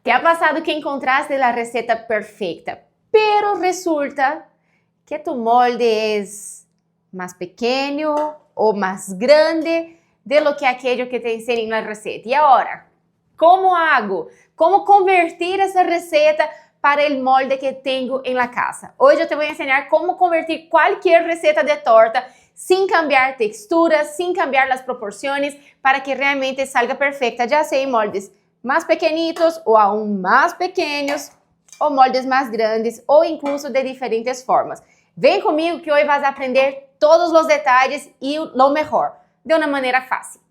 ¿Te ha pasado que encontraste la receta perfecta, pero resulta que tu molde es más pequeño o más grande de lo que aquello que te enseñan en la receta? Y ahora, ¿cómo hago? ¿Cómo convertir esa receta para el molde que tengo en la casa? Hoy yo te voy a enseñar cómo convertir cualquier receta de torta sin cambiar texturas, sin cambiar las proporciones, para que realmente salga perfecta, ya sea en moldes más pequeñitos o aún más pequeños, o moldes más grandes, o incluso de diferentes formas. Ven conmigo que hoy vas a aprender todos los detalles y lo mejor, de una manera fácil.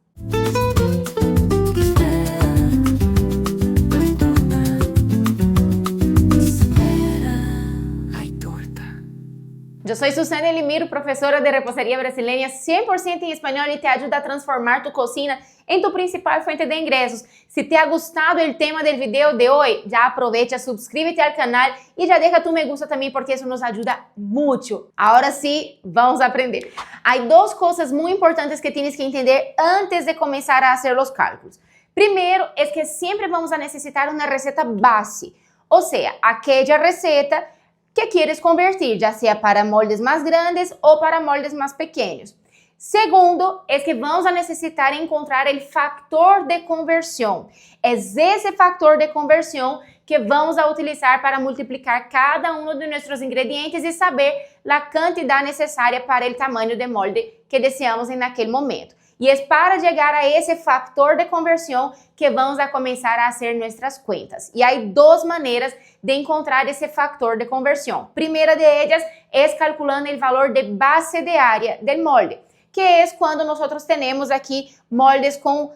Yo soy Susana Elimiro, profesora de repostería brasileña 100% en español y te ayuda a transformar tu cocina en tu principal fuente de ingresos. Si te ha gustado el tema del video de hoy, ya aprovecha, suscríbete al canal y ya deja tu me gusta también porque eso nos ayuda mucho. Ahora sí, vamos a aprender. Hay dos cosas muy importantes que tienes que entender antes de comenzar a hacer los cálculos. Primero, es que siempre vamos a necesitar una receta base, o sea, aquella receta que quieres convertir, ya sea para moldes más grandes o para moldes más pequeños. Segundo, es que vamos a necesitar encontrar el factor de conversión. Es ese factor de conversión que vamos a utilizar para multiplicar cada uno de nuestros ingredientes y saber la cantidad necesaria para el tamaño de molde que deseamos en aquel momento. Y es para llegar a ese factor de conversión que vamos a comenzar a hacer nuestras cuentas. Y hay dos maneras de encontrar ese factor de conversión. Primera de ellas es calculando el valor de base de área del molde, que es cuando nosotros tenemos aquí moldes con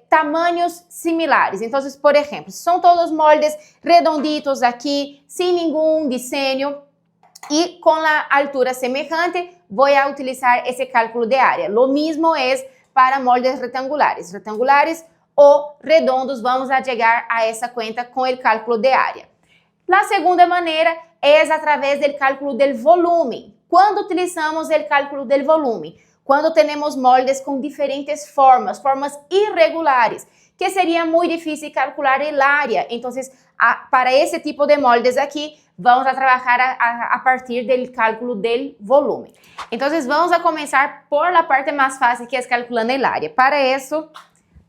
tamaños similares. Entonces, por ejemplo, son todos moldes redonditos aquí, sin ningún diseño, y con la altura semejante voy a utilizar ese cálculo de área. Lo mismo es para moldes rectangulares. Rectangulares o redondos, vamos a llegar a esa cuenta con el cálculo de área. La segunda manera es a través del cálculo del volumen. ¿Cuándo utilizamos el cálculo del volumen? Cuando tenemos moldes con diferentes formas, formas irregulares, que sería muy difícil calcular el área. Entonces, para ese tipo de moldes aquí, vamos a trabajar a partir del cálculo del volumen. Entonces, vamos a comenzar por la parte más fácil, que es calculando el área. Para eso,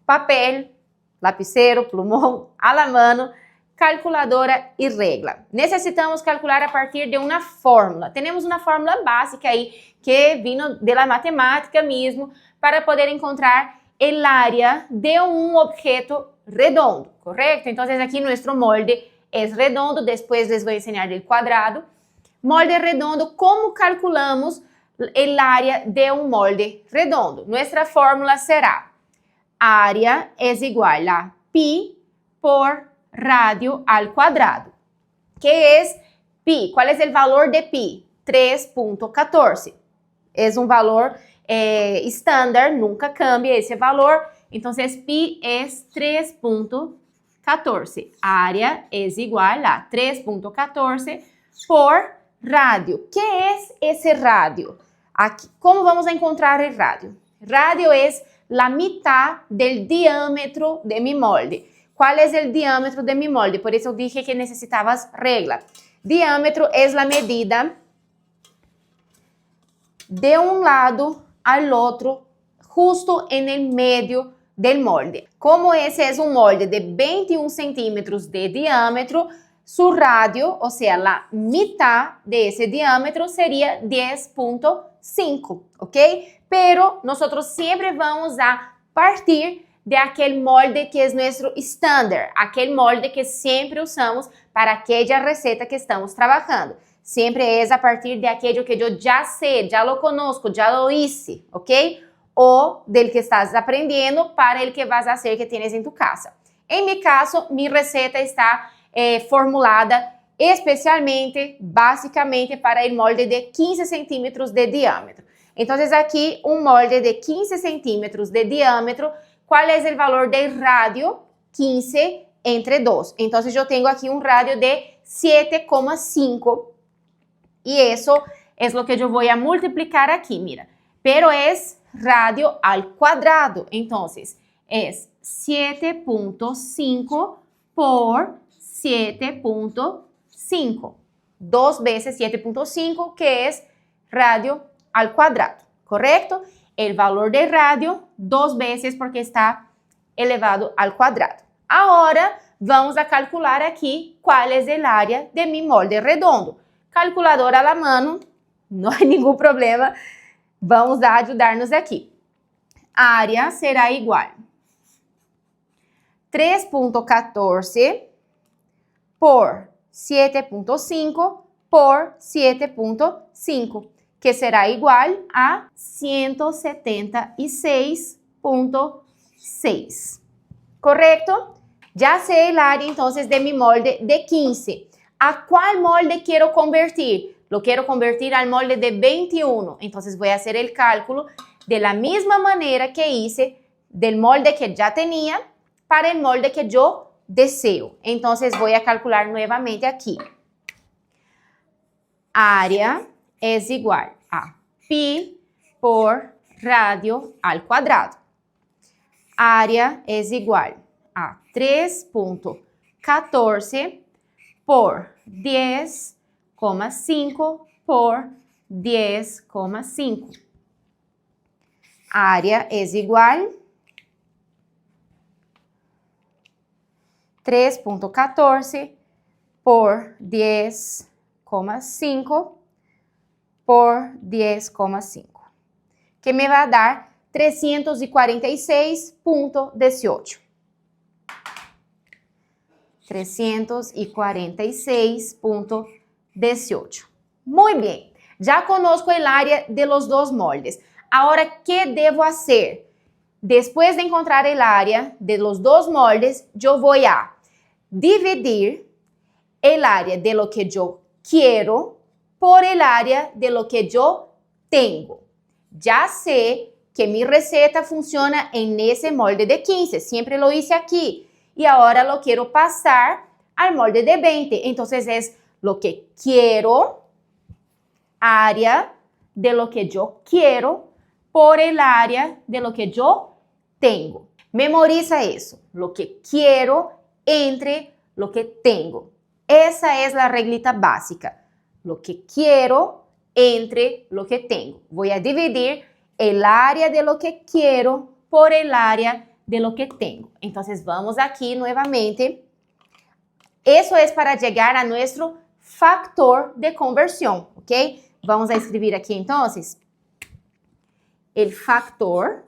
papel, lapicero, plumón, a la mano, calculadora y regla. Necesitamos calcular a partir de una fórmula. Tenemos una fórmula básica ahí que vino de la matemática mismo para poder encontrar el área de un objeto redondo, ¿correcto? Entonces aquí nuestro molde es redondo, después les voy a enseñar el cuadrado. Molde redondo, ¿cómo calculamos el área de un molde redondo? Nuestra fórmula será área es igual a pi por radio al cuadrado. ¿Qué es pi? ¿Cuál es el valor de pi? 3.14. Es un valor estándar, nunca cambia ese valor. Entonces, pi es 3.14. Área es igual a 3.14 por radio. ¿Qué es ese radio? Aquí, ¿cómo vamos a encontrar el radio? Radio es la mitad del diámetro de mi molde. ¿Cuál es el diámetro de mi molde? Por eso dije que necesitabas regla. Diámetro es la medida de un lado al otro, justo en el medio del molde. Como ese es un molde de 21 centímetros de diámetro, su radio, o sea, la mitad de ese diámetro sería 10.5, ¿ok? Pero nosotros siempre vamos a partir de aquel molde que es nuestro estándar, aquel molde que siempre usamos para aquella receta que estamos trabajando. Siempre es a partir de aquello que yo ya sé, ya lo conozco, ya lo hice, ¿ok? O del que estás aprendiendo para el que vas a hacer que tienes en tu casa. En mi caso, mi receta está formulada especialmente, básicamente, para el molde de 15 centímetros de diámetro. Entonces, aquí, un molde de 15 centímetros de diámetro, ¿cuál es el valor del radio? 15 entre 2. Entonces, yo tengo aquí un radio de 7,5 y eso es lo que yo voy a multiplicar aquí, mira. Pero es radio al cuadrado. Entonces, es 7.5 por 7.5. 2 veces 7.5, que es radio al cuadrado, ¿correcto? El valor de radio 2 veces porque está elevado al cuadrado. Ahora vamos a calcular aqui qual é o área de mi molde redondo. Calculadora à la mano, não há nenhum problema. Vamos ajudar-nos aqui. A área será igual 3.14 por 7.5 por 7.5, que será igual a 176.6. ¿Correcto? Ya sé el área entonces de mi molde de 15. ¿A cuál molde quiero convertir? Lo quiero convertir al molde de 21. Entonces voy a hacer el cálculo de la misma manera que hice del molde que ya tenía para el molde que yo deseo. Entonces voy a calcular nuevamente aquí. Área es igual a pi por radio al cuadrado. Área es igual a 3.14 por 10,5 por 10,5. Área es igual 3.14 por 10,5 por 10,5, que me va a dar 346.18. 346.18. Muy bien, ya conozco el área de los dos moldes. Ahora, ¿qué debo hacer? Después de encontrar el área de los dos moldes, yo voy a dividir el área de lo que yo quiero por el área de lo que yo tengo. Ya sé que mi receta funciona en ese molde de 15, siempre lo hice aquí. Y ahora lo quiero pasar al molde de 20. Entonces es lo que quiero, área de lo que yo quiero, por el área de lo que yo tengo. Memoriza eso, lo que quiero entre lo que tengo. Esa es la reglita básica. Lo que quiero entre lo que tengo. Voy a dividir el área de lo que quiero por el área de lo que tengo. Entonces vamos aquí nuevamente. Eso es para llegar a nuestro factor de conversión, ¿ok? Vamos a escribir aquí entonces el factor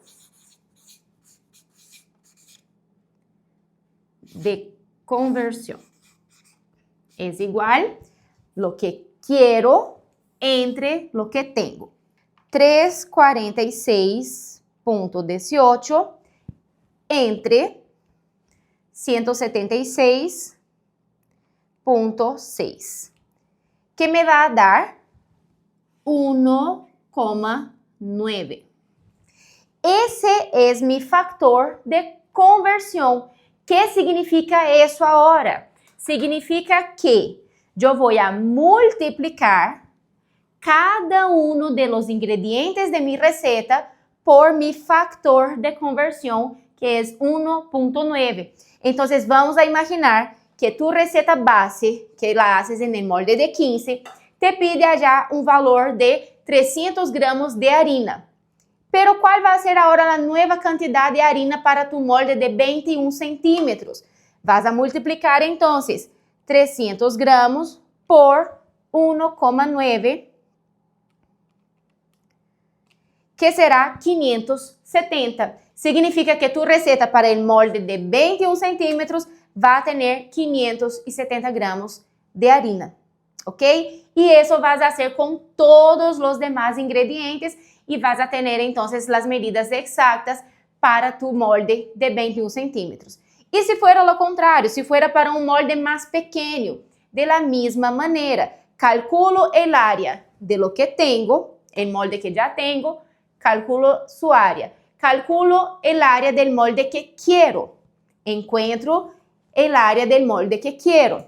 de conversión es igual lo que quiero entre lo que tengo. 346.18 entre 176.6, que me va a dar 1,9. Ese es mi factor de conversión. ¿Qué significa eso ahora? Significa que yo voy a multiplicar cada uno de los ingredientes de mi receta por mi factor de conversión, que es 1,9. Entonces vamos a imaginar que tu receta base, que la haces en el molde de 15, te pide allá un valor de 300 gramos de harina. Pero ¿cuál va a ser ahora la nueva cantidad de harina para tu molde de 21 centímetros? Vas a multiplicar entonces 300 gramos por 1,9, que será 570. Significa que tu receta para el molde de 21 centímetros va a tener 570 gramos de harina, ¿ok? Y eso vas a hacer con todos los demás ingredientes y vas a tener entonces las medidas exactas para tu molde de 21 centímetros. Y si fuera lo contrario, si fuera para un molde más pequeño, de la misma manera, calculo el área de lo que tengo, el molde que ya tengo, calculo su área. Calculo el área del molde que quiero. Encuentro el área del molde que quiero.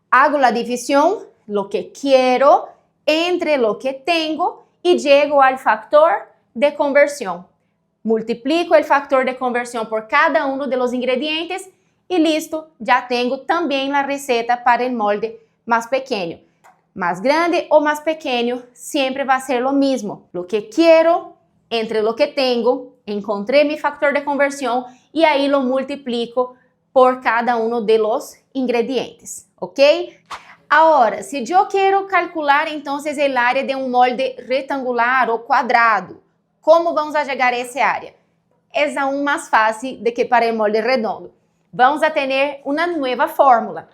Hago la división, lo que quiero, entre lo que tengo y llego al factor de conversión. Multiplico el factor de conversión por cada uno de los ingredientes y listo, ya tengo también la receta para el molde más pequeño. Más grande o más pequeño, siempre va a ser lo mismo. Lo que quiero entre lo que tengo, encontré mi factor de conversión y ahí lo multiplico por cada uno de los ingredientes, ¿ok? Ahora, si yo quiero calcular entonces el área de un molde rectangular o cuadrado, ¿cómo vamos a llegar a ese área? Es aún más fácil de que para el molde redondo. Vamos a tener una nueva fórmula.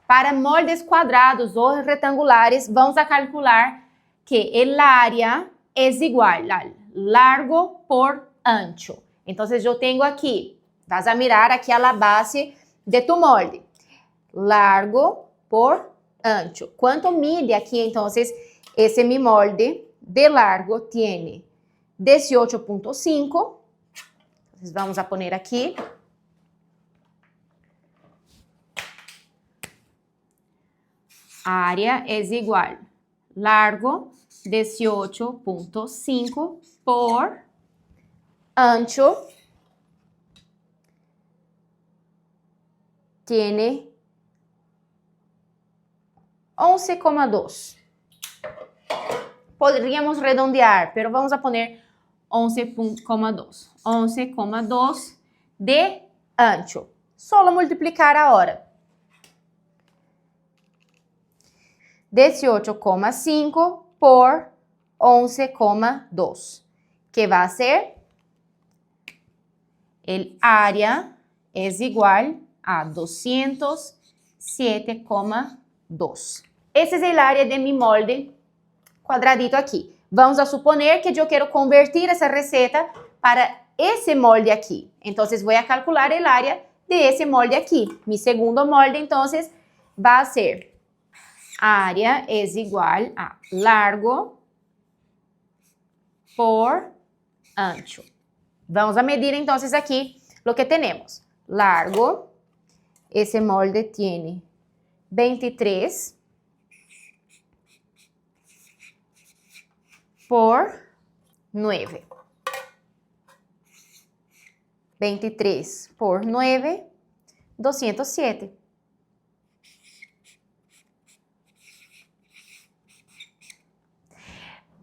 Para moldes cuadrados o retangulares, vamos a calcular que el área es igual al largo por ancho. Entonces, yo tengo aquí, vas a mirar aquí a la base de tu molde. Largo por ancho. ¿Cuánto mide aquí entonces ese mi molde de largo? Tiene 18.5. Entonces, vamos a poner aquí. Área es igual, largo 18.5 por ancho tiene 11,2. Podríamos redondear, pero vamos a poner 11,2. 11,2 de ancho. Solo multiplicar ahora. 18,5 por 11,2, que va a ser el área es igual a 207,2. Ese es el área de mi molde cuadradito aquí. Vamos a suponer que yo quiero convertir esa receta para ese molde aquí. Entonces voy a calcular el área de ese molde aquí. Mi segundo molde entonces va a ser área es igual a largo por ancho. Vamos a medir entonces aquí lo que tenemos. Largo, ese molde tiene 23 por 9. 23 por 9, 207.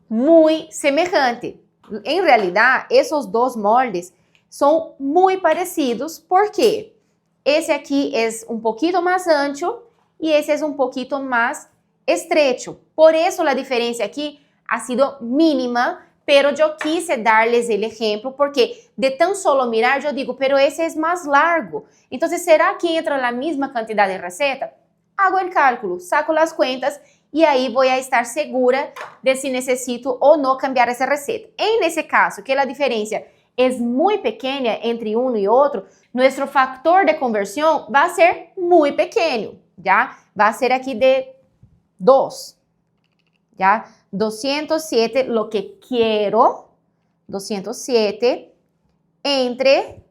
Muy semejante. En realidad, esos dos moldes son muy parecidos porque ese aquí es un poquito más ancho y ese es un poquito más estrecho. Por eso la diferencia aquí ha sido mínima, pero yo quise darles el ejemplo porque de tan solo mirar yo digo, pero ese es más largo. Entonces, ¿será que entra la misma cantidad de receta? Hago el cálculo, saco las cuentas y ahí voy a estar segura de si necesito o no cambiar esa receta. En ese caso, que la diferencia es muy pequeña entre uno y otro, nuestro factor de conversión va a ser muy pequeño, ¿ya? Va a ser aquí de 2, ¿ya? 207, lo que quiero, 207 entre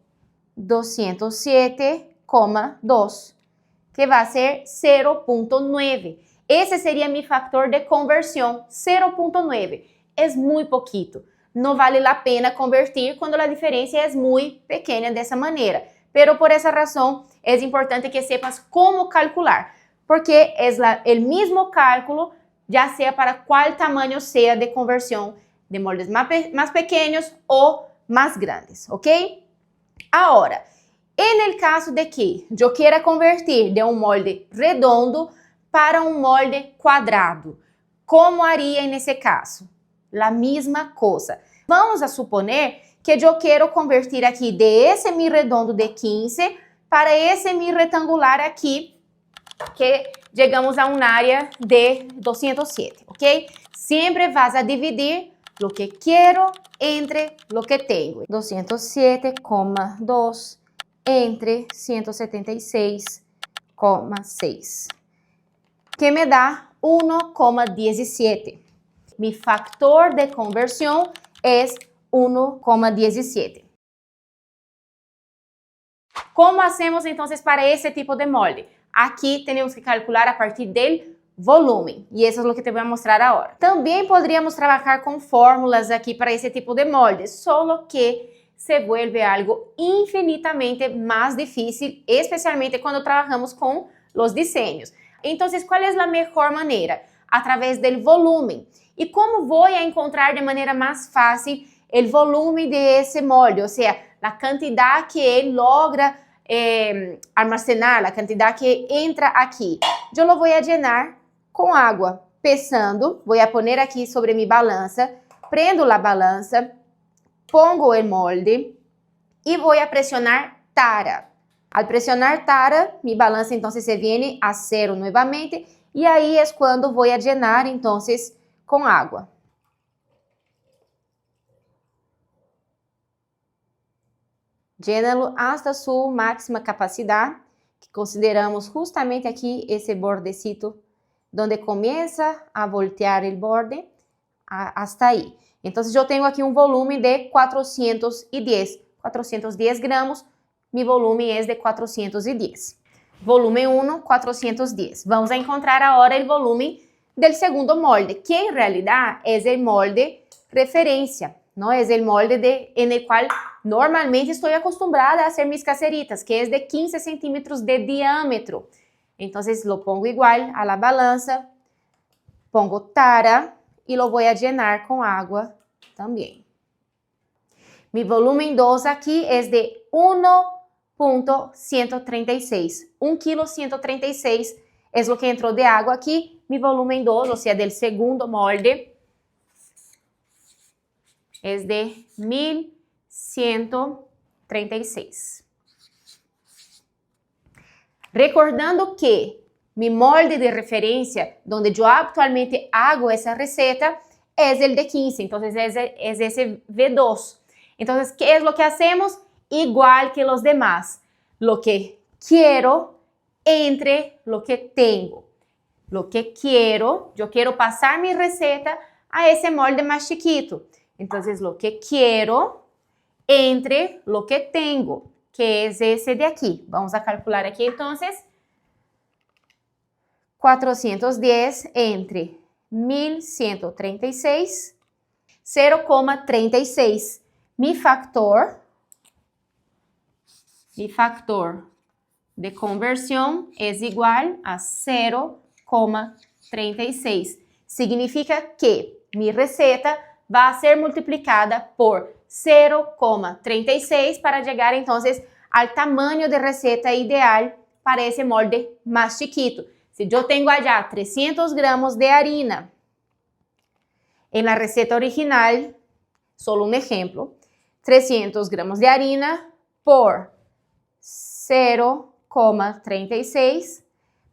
207,2, que va a ser 0.9. Ese sería mi factor de conversión, 0.9. Es muy poquito. No vale la pena convertir cuando la diferencia es muy pequeña de esa manera. Pero por esa razón es importante que sepas cómo calcular, porque es el mismo cálculo, ya sea para cuál tamaño sea de conversión de moldes más pequeños o más grandes, ¿ok? Ahora, en el caso de que yo quiera convertir de un molde redondo para un molde cuadrado, ¿cómo haría en ese caso? La misma cosa. Vamos a suponer que yo quiero convertir aquí de ese mi redondo de 15 para ese mi rectangular aquí, que llegamos a un área de 207, ¿ok? Siempre vas a dividir lo que quiero entre lo que tengo. 207,2 entre 176,6. Que me da 1,17. Mi factor de conversión es 1,17. ¿Cómo hacemos entonces para ese tipo de molde? Aquí tenemos que calcular a partir del volumen y eso es lo que te voy a mostrar ahora. También podríamos trabajar con fórmulas aquí para ese tipo de molde, solo que se vuelve algo infinitamente más difícil, especialmente cuando trabajamos con los diseños. Entonces, ¿cuál es la mejor manera? A través del volumen. ¿Y cómo voy a encontrar de manera más fácil el volumen de ese molde? O sea, la cantidad que él logra almacenar, la cantidad que entra aquí. Yo lo voy a llenar con agua, pesando. Voy a poner aquí sobre mi balanza. Prendo la balanza, pongo el molde y voy a presionar tara. Al presionar tara, mi balanza entonces se viene a cero nuevamente y ahí es cuando voy a llenar entonces con agua. Llénalo hasta su máxima capacidad, que consideramos justamente aquí ese bordecito donde comienza a voltear el borde hasta ahí. Entonces yo tengo aquí un volumen de 410 gramos, mi volumen es de 410. Volumen 1, 410. Vamos a encontrar ahora el volumen del segundo molde, que en realidad es el molde referencia, ¿no? Es el molde en el cual normalmente estoy acostumbrada a hacer mis caseritas, que es de 15 centímetros de diámetro. Entonces lo pongo igual a la balanza, pongo tara y lo voy a llenar con agua también. Mi volumen 2 aquí es de 1.136. 1 kilo 136 es lo que entró de agua aquí. Mi volumen 2, o sea, del segundo molde, es de 1136. Recordando que mi molde de referencia, donde yo actualmente hago esa receta, es el de 15, entonces es ese V2. Entonces, ¿qué es lo que hacemos? Igual que los demás, lo que quiero entre lo que tengo. Lo que quiero, yo quiero pasar mi receta a ese molde más chiquito. Entonces, lo que quiero entre lo que tengo, que es ese de aquí. Vamos a calcular aquí entonces. 410 entre 1136, 0,36. Mi factor de conversión es igual a 0,36. Significa que mi receta va a ser multiplicada por 0,36 para llegar entonces al tamaño de receta ideal para ese molde más chiquito. Si yo tengo allá 300 gramos de harina, en la receta original, solo un ejemplo, 300 gramos de harina por 0,36,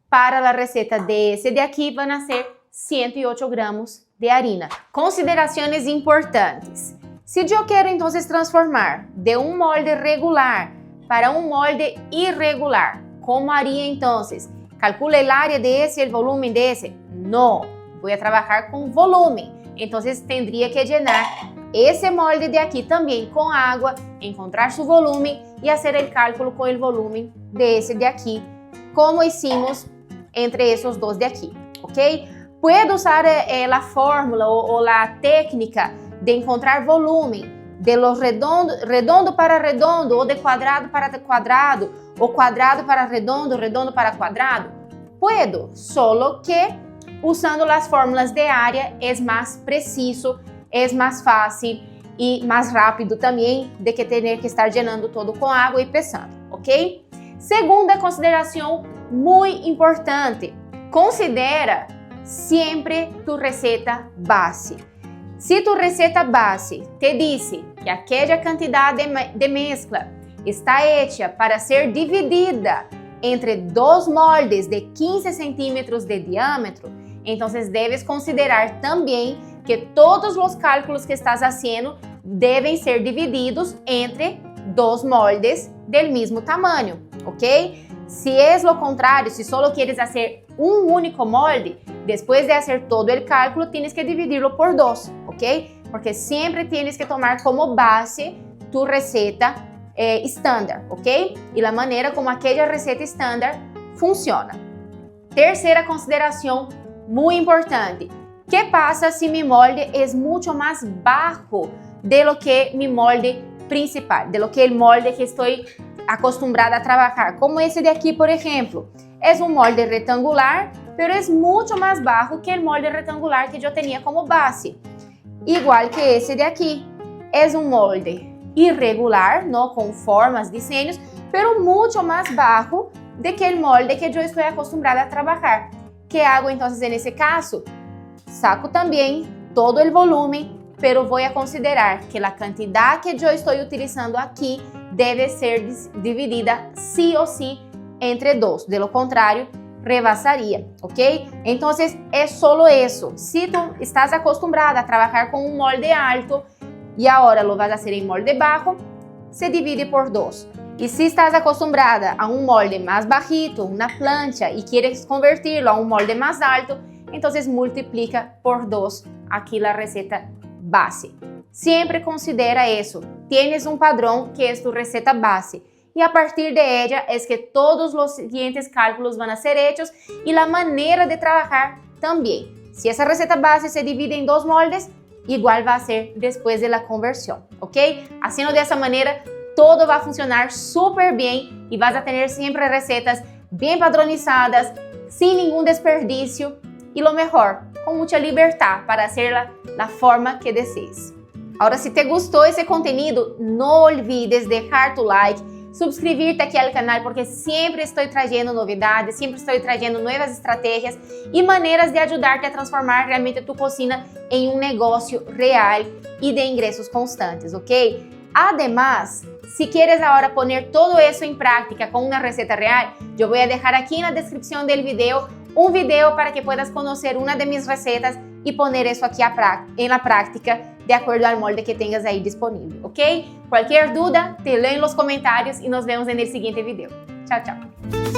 para la receta de ese de aquí van a ser 108 gramos de harina. Consideraciones importantes. Si yo quiero entonces transformar de un molde regular para un molde irregular, ¿cómo haría entonces? ¿Calcula el área de ese y el volumen de ese? No, voy a trabajar con volumen. Entonces tendría que llenar ese molde de aquí también con agua, encontrar su volumen y hacer el cálculo con el volumen de ese de aquí, como hicimos entre esos dos de aquí, ¿ok? Puedo usar la fórmula o la técnica de encontrar volumen de los redondo para redondo, o de cuadrado para cuadrado, o cuadrado para redondo, redondo para cuadrado. Puedo, solo que usando las fórmulas de área es más preciso, es más fácil y más rápido también de que tener que estar llenando todo con agua y pesando, ¿ok? Segunda consideração muy importante, considera siempre tu receta base. Si tu receta base te dice que aquella cantidad de mezcla está hecha para ser dividida entre dos moldes de 15 centímetros de diámetro, entonces debes considerar también que todos los cálculos que estás haciendo deben ser divididos entre dos moldes del mismo tamaño, ¿ok? Si es lo contrario, si solo quieres hacer un único molde, después de hacer todo el cálculo, tienes que dividirlo por dos, ¿ok? Porque siempre tienes que tomar como base tu receta estándar, ¿ok? Y la manera como aquella receta estándar funciona. Tercera consideración muy importante. ¿Qué pasa si mi molde es mucho más bajo de lo que mi molde principal, de lo que el molde que estoy acostumbrada a trabajar, como ese de aquí, por ejemplo. Es un molde rectangular, pero es mucho más bajo que el molde rectangular que yo tenía como base. Igual que ese de aquí. Es un molde irregular, ¿no? Con formas, diseños, pero mucho más bajo de que el molde que yo estoy acostumbrada a trabajar. ¿Qué hago entonces en ese caso? Saco también todo el volumen, pero voy a considerar que la cantidad que yo estoy utilizando aquí debe ser dividida sí o sí entre dos. De lo contrario, rebasaría, ¿ok? Entonces, es solo eso. Si tú estás acostumbrada a trabajar con un molde alto y ahora lo vas a hacer en molde bajo, se divide por 2. Y si estás acostumbrada a un molde más bajito, una plancha, y quieres convertirlo a un molde más alto, entonces multiplica por 2 aquí la receta base. Siempre considera eso. Tienes un padrón que es tu receta base. Y a partir de ella es que todos los siguientes cálculos van a ser hechos y la manera de trabajar también. Si esa receta base se divide en 2 moldes, igual va a ser después de la conversión, ¿ok? Haciendo de esa manera, todo va a funcionar súper bien y vas a tener siempre recetas bien padronizadas, sin ningún desperdicio y lo mejor, con mucha libertad para hacerla la forma que desees. Ahora, si te gustó ese contenido, no olvides dejar tu like, suscribirte aquí al canal porque siempre estoy trayendo novedades, siempre estoy trayendo nuevas estrategias y maneras de ayudarte a transformar realmente tu cocina en un negocio real y de ingresos constantes, ¿ok? Además, si quieres ahora poner todo eso en práctica con una receta real, yo voy a dejar aquí en la descripción del video un video para que puedas conocer una de mis recetas y poner eso aquí en la práctica de acuerdo al molde que tengas ahí disponible, ¿ok? Cualquier duda, te leo en los comentarios y nos vemos en el siguiente video. Chao, chao.